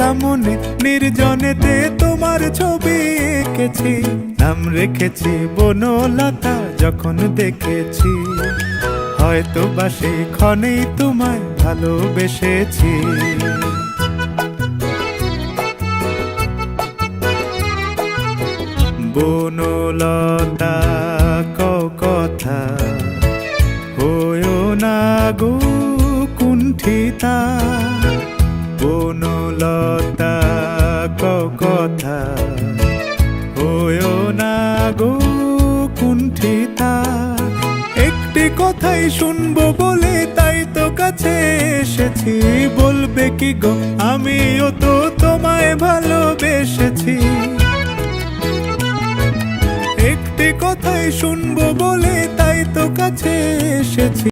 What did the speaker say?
একলা মনে নির্জনেতে তোমার ছবি এঁকেছি, নাম রেখেছি বনলতা যখন দেখেছি, হয়তো বা সেই ক্ষণেই তোমায় ভালোবেসেছি। বনলতা কও কথা, হয়ো না গো কুণ্ঠিতা, বনলতা কও কথা, হয়ো না গো কুণ্ঠিতা। একটি কথাই শুনবো বলে তাই তো কাছে এসেছি, বলবে কি গো আমিও তো তোমায় ভালোবেসেছি। একটি কথাই শুনবো বলে তাই তো কাছে এসেছি।